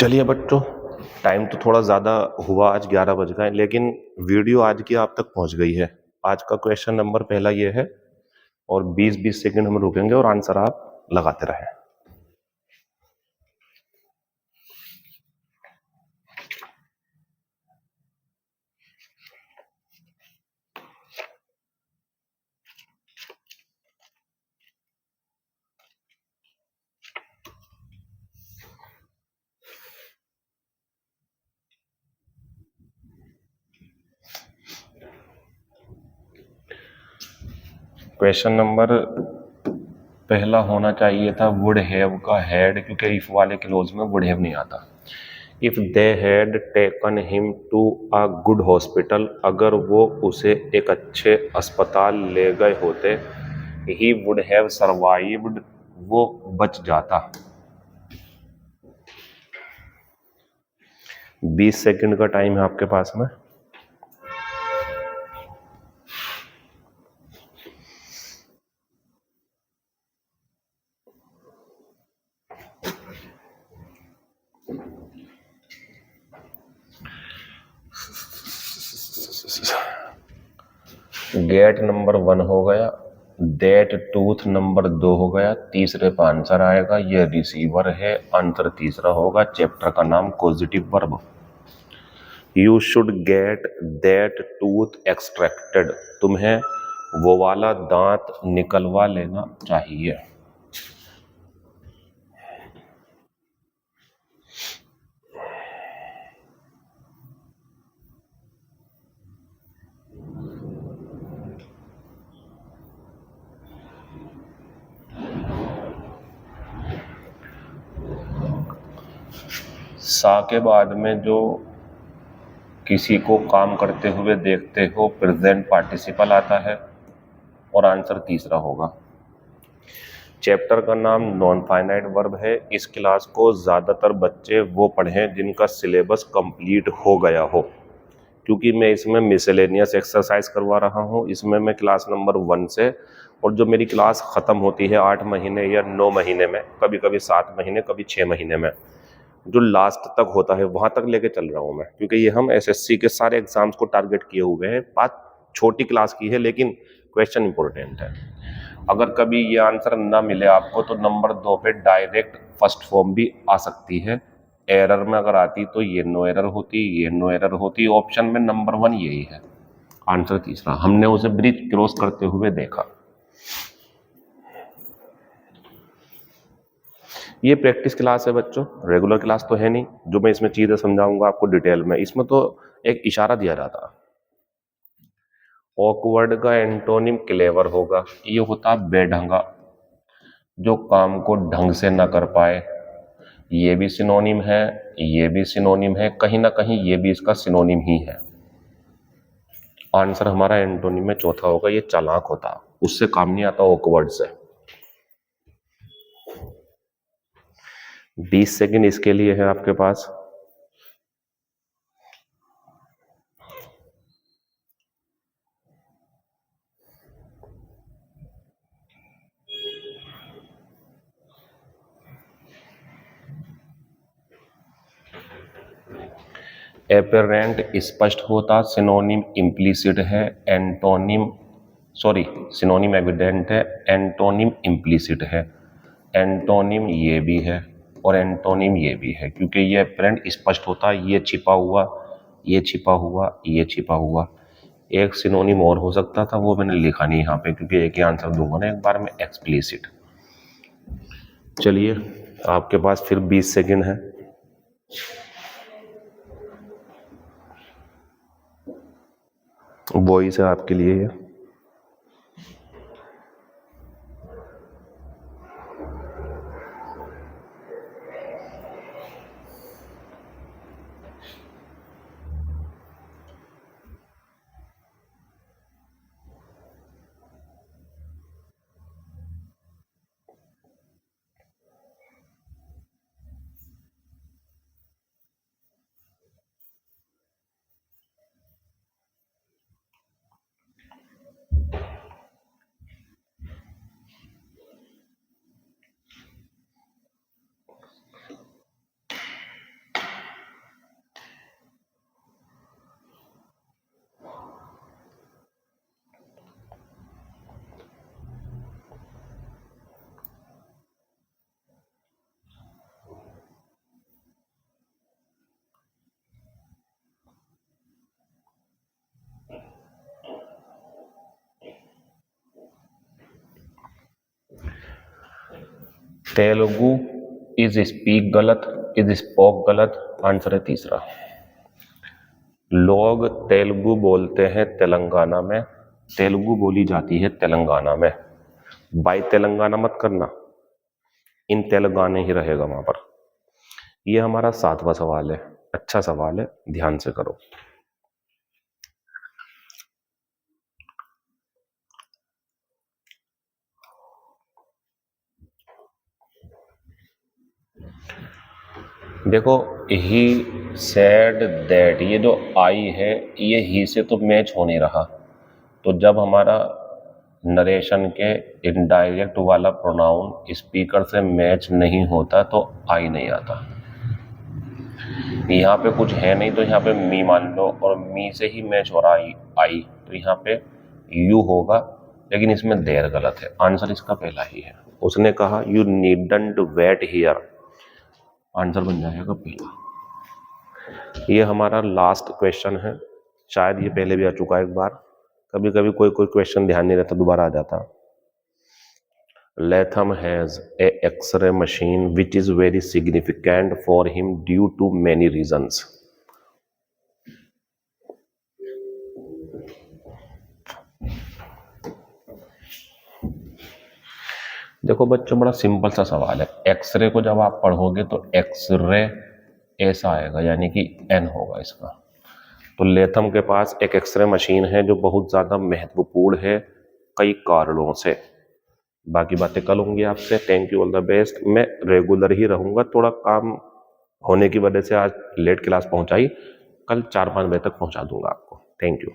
चलिए बच्चों, टाइम तो थोड़ा ज़्यादा हुआ, आज 11 बज गए, लेकिन वीडियो आज की आप तक पहुंच गई है। आज का क्वेश्चन नंबर पहला ये है और 20-20 सेकंड हम रुकेंगे और आंसर आप लगाते रहें। क्वेश्चन नंबर पहला होना चाहिए था वुड हैव का हैड, क्योंकि इफ वाले क्लोज में वुड हैव नहीं आता। If they had taken him to a good hospital, अगर वो उसे एक अच्छे अस्पताल ले गए होते, ही वुड हैव सर्वाइव्ड, वो बच जाता। 20 सेकंड का टाइम है आपके पास में। गेट नंबर 1 हो गया, डेट टूथ नंबर 2 हो गया, तीसरे पर आंसर आएगा। ये रिसीवर है, आंसर तीसरा होगा। चैप्टर का नाम positive verb. You should get that tooth extracted, तुम्हें वो वाला दांत निकलवा लेना चाहिए। सा के बाद में जो किसी को काम करते हुए देखते हो, प्रेजेंट पार्टिसिपल आता है और आंसर तीसरा होगा। चैप्टर का नाम नॉन फाइनाइट वर्ब है। इस क्लास को ज़्यादातर बच्चे वो पढ़ें जिनका सिलेबस कंप्लीट हो गया हो, क्योंकि मैं इसमें मिसलेनियस एक्सरसाइज करवा रहा हूँ। इसमें मैं क्लास नंबर 1 से, और जो मेरी क्लास ख़त्म होती है 8 महीने या 9 महीने में, कभी कभी 7 महीने, कभी 6 महीने में, जो लास्ट तक होता है वहाँ तक लेके चल रहा हूँ मैं, क्योंकि ये हम एसएससी के सारे एग्जाम्स को टारगेट किए हुए हैं। बात छोटी क्लास की है लेकिन क्वेश्चन इंपॉर्टेंट है। अगर कभी ये आंसर ना मिले आपको तो नंबर 2 पे डायरेक्ट फर्स्ट फॉर्म भी आ सकती है। एरर में अगर आती तो ये नो एरर होती, ये नो एरर होती। ऑप्शन में नंबर 1 यही है, आंसर तीसरा। हमने उसे ब्रिज क्रॉस करते हुए देखा। ये प्रैक्टिस क्लास है बच्चों, रेगुलर क्लास तो है नहीं। जो मैं इसमें चीजें समझाऊंगा आपको डिटेल में, इसमें तो एक इशारा दिया जाता। ऑकवर्ड का एंटोनिम क्लेवर होगा। ये होता बेढंगा, जो काम को ढंग से ना कर पाए। ये भी सिनोनिम है, ये भी सिनोनिम है, कहीं ना कहीं ये भी इसका सिनोनिम ही है। आंसर हमारा एंटोनिम में चौथा होगा, ये चालाक होता, उससे काम नहीं आता ऑकवर्ड से। 20 सेकंड इसके लिए है आपके पास। एपेरेंट स्पष्ट होता, सिनोनिम इम्प्लीसिट है, सिनोनिम एविडेंट है, एंटोनिम इम्प्लीसिट है। एंटोनिम ये भी है और एंटोनिम ये भी है, क्योंकि ये एपेरेंट स्पष्ट होता, ये छिपा हुआ, ये छिपा हुआ, ये छिपा हुआ। एक सिनोनिम और हो सकता था, वो मैंने लिखा नहीं यहाँ पे, क्योंकि एक ही आंसर दूंगा ना एक बार में, एक्सप्लिसिट। चलिए आपके पास फिर 20 सेकंड है। वॉइस है आपके लिए ये। तेलुगु इज स्पीक गलत, इज स्पोक गलत, आंसर है तीसरा। लोग तेलुगु बोलते हैं तेलंगाना में, तेलुगु बोली जाती है तेलंगाना में। बाय तेलंगाना मत करना, इन तेलंगाने ही रहेगा वहां पर। ये हमारा 7वां सवाल है, अच्छा सवाल है, ध्यान से करो। देखो, ही सेड दैट, ये जो आई है ये ही से तो मैच हो नहीं रहा, तो जब हमारा नरेशन के इनडायरेक्ट वाला प्रोनाउन स्पीकर से मैच नहीं होता तो आई नहीं आता। यहाँ पे कुछ है नहीं तो यहाँ पे मी मान लो, और मी से ही मैच हो रहा आई, तो यहाँ पे यू होगा, लेकिन इसमें देर गलत है, आंसर इसका पहला ही है। उसने कहा you needn't wait here, answer बन जाएगा पहला। ये हमारा लास्ट क्वेश्चन है, शायद ये पहले भी आ चुका है एक बार, कभी कभी कोई क्वेश्चन ध्यान नहीं रहता, दोबारा आ जाता। Latham has a X-ray machine which is very significant for him due to many reasons. देखो बच्चों, बड़ा सिंपल सा सवाल है। एक्सरे को जब आप पढ़ोगे तो एक्सरे ऐसा आएगा, यानी कि एन होगा इसका। तो लेथम के पास एक एक्सरे मशीन है जो बहुत ज़्यादा महत्वपूर्ण है कई कारणों से। बाकी बातें कल होंगी आपसे। Thank you, all the best. मैं रेगुलर ही रहूँगा, थोड़ा काम होने की वजह से आज लेट क्लास पहुँचाई, कल 4-5 बजे तक पहुँचा दूंगा आपको। Thank you.